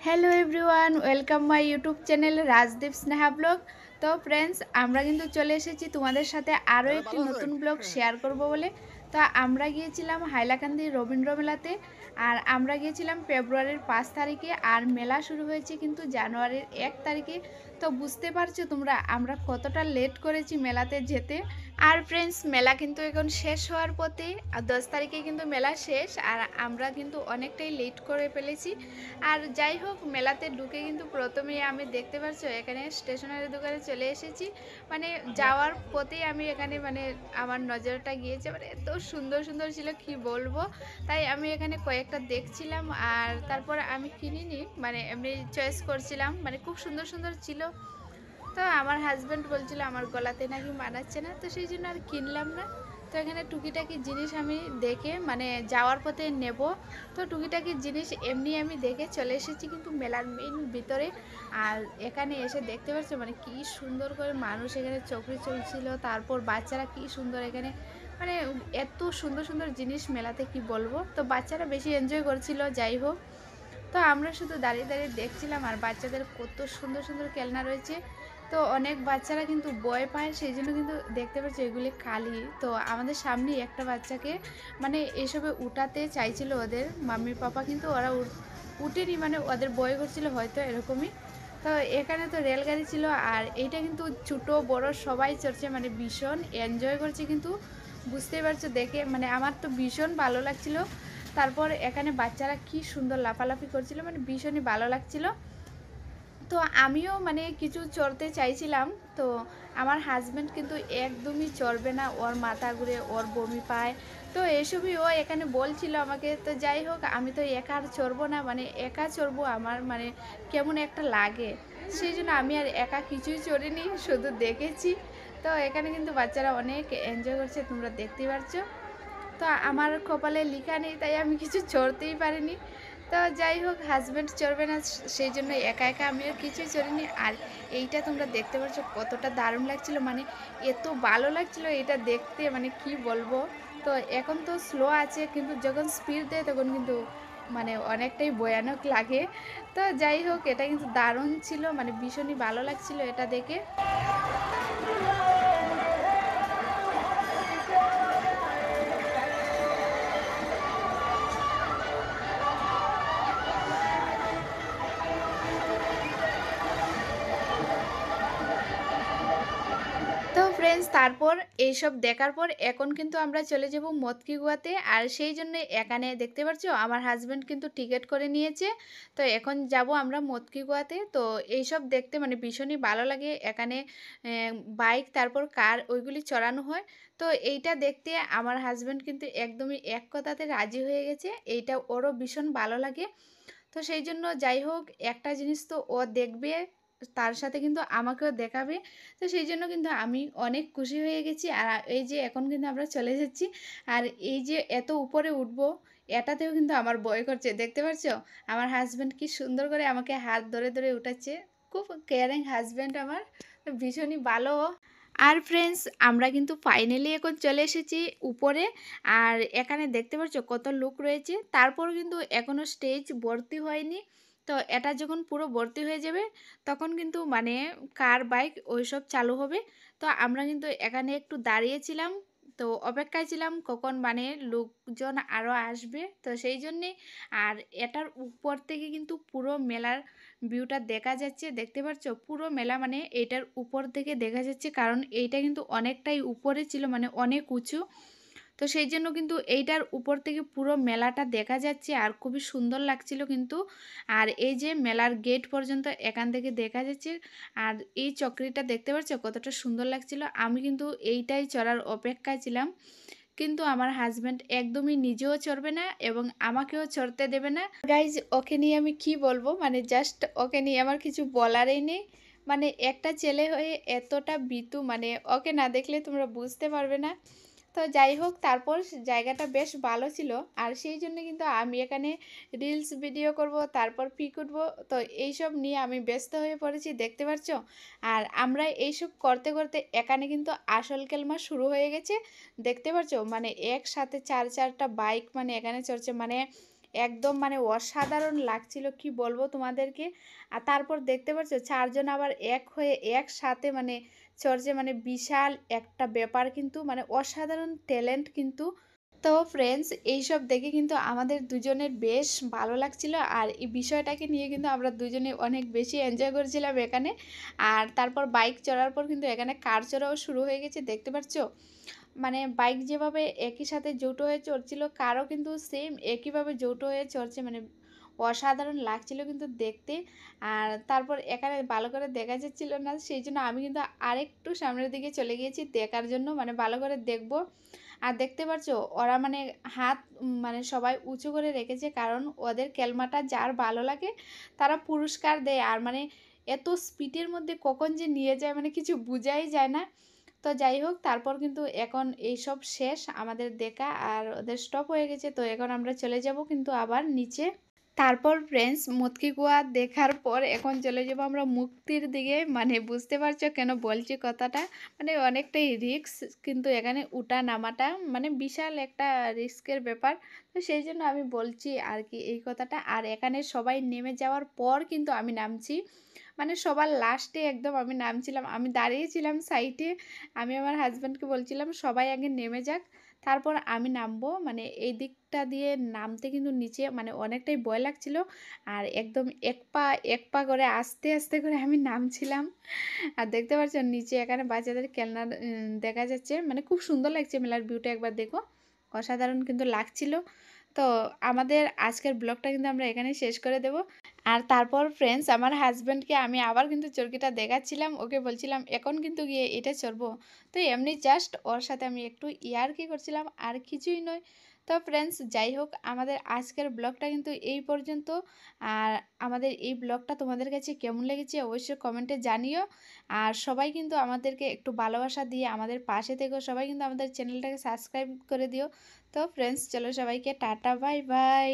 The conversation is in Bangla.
Hello everyone, welcome my YouTube channel Rajdeep Sneha blog. তো ফ্রেন্ডস, আমরা কিন্তু চলে এসেছি তোমাদের সাথে আরও একটি নতুন ব্লগ শেয়ার করব বলে। তো আমরা গিয়েছিলাম হাইলাকান্দি রবীন্দ্র মেলাতে, আর আমরা গিয়েছিলাম ফেব্রুয়ারির 5 তারিখে, আর মেলা শুরু হয়েছে কিন্তু জানুয়ারির 1 তারিখে। তো বুঝতে পারছো তোমরা আমরা কতটা লেট করেছি মেলাতে যেতে। আর ফ্রেন্ডস, মেলা কিন্তু এখন শেষ হওয়ার পথে, 10 তারিখে কিন্তু মেলা শেষ, আর আমরা কিন্তু অনেকটাই লেট করে ফেলেছি। আর যাই হোক, মেলাতে ঢুকে কিন্তু প্রথমেই আমি দেখতে পাচ্ছ এখানে স্টেশনারি দোকানে চলে এসেছি। মানে যাওয়ার পথেই আমি এখানে আমার নজরটা গিয়েছে, এত সুন্দর সুন্দর ছিল কি বলবো। তাই আমি এখানে কয়েকটা দেখছিলাম, আর তারপর আমি কিনিনি, এমনি চয়েস করছিলাম, খুব সুন্দর সুন্দর ছিল। তো আমার হাজব্যান্ড বলছিল আমার গলাতে নাকি মানাচ্ছে না, তো সেই জন্য আর কিনলাম না। তো এখানে টুকিটাকি জিনিস আমি দেখে যাওয়ার পথে নেব। তো টুকিটাকি জিনিস এমনি আমি দেখে চলে এসেছি কিন্তু মেলার মেইন ভিতরে। আর এখানে এসে দেখতে পাচ্ছ কি সুন্দর করে মানুষ এখানে চকরি চলছিল, তারপর বাচ্চারা কি সুন্দর এখানে মানে এত সুন্দর সুন্দর জিনিস মেলাতে কি বলবো। তো বাচ্চারা বেশি এনজয় করছিল। যাই হোক, তো আমরা শুধু দাঁড়িয়ে দাঁড়িয়ে দেখছিলাম, আর বাচ্চাদের কত সুন্দর সুন্দর খেলনা রয়েছে। তো অনেক বাচ্চারা কিন্তু ভয় পায়, সেই জন্য কিন্তু দেখতে পাচ্ছি এগুলি খালি। তো আমাদের সামনেই একটা বাচ্চাকে এসবে উঠাতে চাইছিল ওদের মাম্মি পাপা, কিন্তু ওরা উঠেনি, ওদের ভয় করছিল হয়তো এরকমই। তো এখানে তো রেলগাড়ি ছিল, আর এইটা কিন্তু ছোটো বড় সবাই চড়ছে, ভীষণ এনজয় করছে কিন্তু। বুঝতেই পারছো দেখে, আমার তো ভীষণ ভালো লাগছিল। তারপর এখানে বাচ্চারা কি সুন্দর লাফালাফি করছিল, ভীষণই ভালো লাগছিল। তো আমিও কিছু চড়তে চাইছিলাম। তো আমার হাজব্যান্ড কিন্তু একদমই চড়বে না, ওর মাথা ঘুরে, ওর বমি পায়। তো এসবই ও এখানে বলছিল আমাকে। তো যাই হোক, আমি তো একা আর চড়বো না, একা চড়বো আমার কেমন একটা লাগে, সেই জন্য আমি আর একা কিছুই চড়িনি, শুধু দেখেছি। তো এখানে কিন্তু বাচ্চারা অনেক এনজয় করছে, তোমরা দেখতেই পারছো। তো আমার কপালে লেখা নেই, তাই আমি কিছু চড়তেই পারিনি। তো যাই হোক, হাজব্যান্ড চড়বে না, সেই জন্য একা একা আমিও কিছুই চড়িনি। আর এইটা তোমরা দেখতে পাচ্ছ কতটা দারুণ লাগছিল, এত ভালো লাগছিল এটা দেখতে, কি বলবো। তো এখন তো স্লো আছে, কিন্তু যখন স্পিড দেয় তখন কিন্তু অনেকটাই ভয়ানক লাগে। তো যাই হোক, এটা কিন্তু দারুণ ছিল, ভীষণই ভালো লাগছিল এটা দেখে। তো ফ্রেন্ডস, তারপর এইসব দেখার পর এখন কিন্তু আমরা চলে যাব মতকি গোয়াতে। আর সেই জন্য এখানে দেখতে পাচ্ছ আমার হাজব্যান্ড কিন্তু টিকিট করে নিয়েছে। তো এখন যাব আমরা মতকি গোয়াতে। তো এইসব দেখতে ভীষণই ভালো লাগে। এখানে বাইক তারপর কার ওইগুলি চড়ানো হয়। তো এইটা দেখতে আমার হাজব্যান্ড কিন্তু একদমই এক কথাতে রাজি হয়ে গেছে, এইটা ওরও ভীষণ ভালো লাগে। তো সেই জন্য যাই হোক, একটা জিনিস তো ও দেখবে, তার সাথে কিন্তু আমাকেও দেখাবে। তো সেই জন্য কিন্তু আমি অনেক খুশি হয়ে গেছি। আর এই যে এখন কিন্তু আমরা চলে যাচ্ছি, আর এই যে এত উপরে উঠবো, এটাতেও কিন্তু আমার ভয় করছে। দেখতে পাচ্ছ আমার হাজব্যান্ড কি সুন্দর করে আমাকে হাত ধরে ধরে উঠাচ্ছে। খুব কেয়ারিং হাজব্যান্ড আমার, ভীষণই ভালো। আর ফ্রেন্ডস, আমরা কিন্তু ফাইনালি এখন চলে এসেছি উপরে। আর এখানে দেখতে পাচ্ছ কত লোক রয়েছে, তারপর কিন্তু এখনও স্টেজ ভর্তি হয়নি। তো এটা যখন পুরো ভর্তি হয়ে যাবে, তখন কিন্তু কার বাইক ওইসব চালু হবে। তো আমরা কিন্তু এখানে একটু দাঁড়িয়েছিলাম, তো অপেক্ষায় ছিলাম কখন লোকজন আরও আসবে, তো সেই জন্যে। আর এটার উপর থেকে কিন্তু পুরো মেলার ভিউটা দেখা যাচ্ছে, দেখতে পাচ্ছ পুরো মেলা এইটার উপর থেকে দেখা যাচ্ছে, কারণ এইটা কিন্তু অনেকটাই উপরে ছিল, অনেক উঁচু। তো সেই জন্য কিন্তু এইটার উপর থেকে পুরো মেলাটা দেখা যাচ্ছে, আর খুবই সুন্দর লাগছিল কিন্তু। আর এই যে মেলার গেট পর্যন্ত এখান থেকে দেখা যাচ্ছে। আর এই চক্রিটা দেখতে পাচ্ছ কতটা সুন্দর লাগছিল। আমি কিন্তু এইটাই চড়ার অপেক্ষায় ছিলাম, কিন্তু আমার হাজব্যান্ড একদমই নিজেও চড়বে না এবং আমাকেও চড়তে দেবে না। গাইজ, ওকে নিয়ে আমি কি বলবো, জাস্ট ওকে নিয়ে আমার কিছু বলারই নেই। একটা ছেলে হয়ে এতটা ভীতু, ওকে না দেখলে তোমরা বুঝতে পারবে না। তো যাই হোক, তারপর জায়গাটা বেশ ভালো ছিল, আর সেই জন্য কিন্তু আমি এখানে রিলস ভিডিও করব, তারপর পিক উঠবো। তো এইসব নিয়ে আমি ব্যস্ত হয়ে পড়েছি, দেখতে পাচ্ছ। আর আমরা এইসব করতে করতে এখানে কিন্তু আসল খেলমা শুরু হয়ে গেছে, দেখতে পাচ্ছ। একসাথে চার চারটা বাইক এখানে চড়ছে, একদম মানে অসাধারণ লাগছিল, কি বলবো তোমাদেরকে। আর তারপর দেখতে পাচ্ছ 4 জন আবার এক হয়ে একসাথে মানে চড়ছে, মানে বিশাল একটা ব্যাপার, কিন্তু মানে অসাধারণ ট্যালেন্ট কিন্তু। তো ফ্রেন্ডস, এইসব দেখে কিন্তু আমাদের দুজনের বেশ ভালো লাগছিল, আর এই বিষয়টাকে নিয়ে কিন্তু আমরা দুজনে অনেক বেশি এনজয় করেছিলাম এখানে। আর তারপর বাইক চড়ার পর কিন্তু এখানে কার চড়াও শুরু হয়ে গেছে, দেখতে পাচ্ছ। মানে বাইক যেভাবে একই সাথে জোটো হয়ে চড়ছিল, কারও কিন্তু সেম একইভাবে জোটো হয়ে চড়ছে, মানে অসাধারণ লাগছিল কিন্তু দেখতে। আর তারপর এখানে ভালো করে দেখা যাচ্ছিল না, সেই জন্য আমি কিন্তু আরেকটু সামনের দিকে চলে গিয়েছি দেখার জন্য, মানে ভালো করে দেখব। আর দেখতে পাচ্ছ ওরা মানে হাত মানে সবাই উঁচু করে রেখেছে, কারণ ওদের খেলনাটা যার ভালো লাগে তারা পুরস্কার দেয়। আর মানে এত স্পিডের মধ্যে কখন যে নিয়ে যায় মানে কিছু বোঝাই যায় না। তো যাই হোক, তারপর কিন্তু এখন এইসব শেষ আমাদের দেখা, আর ওদের স্টপ হয়ে গেছে। তো এখন আমরা চলে যাব কিন্তু আবার নিচে। তারপর ফ্রেন্ডস, মুতকি কুয়া দেখার পর এখন চলে যাবো আমরা মুক্তির দিকে। মানে বুঝতে পারছো কেন বলছি কথাটা, মানে অনেকটাই রিস্ক কিন্তু এখানে উঠা নামাটা, মানে বিশাল একটা রিস্কের ব্যাপার। তো সেই জন্য আমি বলছি আর কি এই কথাটা। আর এখানে সবাই নেমে যাওয়ার পর কিন্তু আমি নামছি, মানে সবার লাস্টে একদম আমি নামছিলাম, আমি দাঁড়িয়েছিলাম সাইডে। আমি আমার হাজব্যান্ডকে বলছিলাম সবাই আগে নেমে যাক, তারপর আমি নামবো। মানে এই দিকটা দিয়ে নামতে কিন্তু নিচে মানে অনেকটাই ভয় লাগছিল। আর একদম এক পা করে আস্তে আস্তে করে আমি নামছিলাম। আর দেখতে পাচ্ছ নিচে এখানে বাচ্চাদের খেলনা দেখা যাচ্ছে, মানে খুব সুন্দর লাগছে। মেলার ভিউটা একবার দেখো, অসাধারণ কিন্তু লাগছিল। তো আমাদের আজকের ব্লগটা কিন্তু আমরা এখানে শেষ করে দেব। আর তারপর ফ্রেন্ডস, আমার হাজব্যান্ডকে আমি আবার কিন্তু চরকিটা দেখাচ্ছিলাম, ওকে বলছিলাম এখন কিন্তু গিয়ে এটা চড়বো। তো এমনি জাস্ট ওর সাথে আমি একটু ইয়ার্কি করছিলাম, আর কিছুই নয়। তো ফ্রেন্ডস, যাই হোক, আমাদের আজকের ব্লগটা কিন্তু এই পর্যন্ত। আর আমাদের এই ব্লগটা তোমাদের কাছে কেমন লেগেছে অবশ্যই কমেন্টে জানিও। আর সবাই কিন্তু আমাদেরকে একটু ভালোবাসা দিয়ে আমাদের পাশে থেকো, সবাই কিন্তু আমাদের চ্যানেলটাকে সাবস্ক্রাইব করে দিও। তো ফ্রেন্ডস, চলো সবাইকে টাটা, বাই বাই।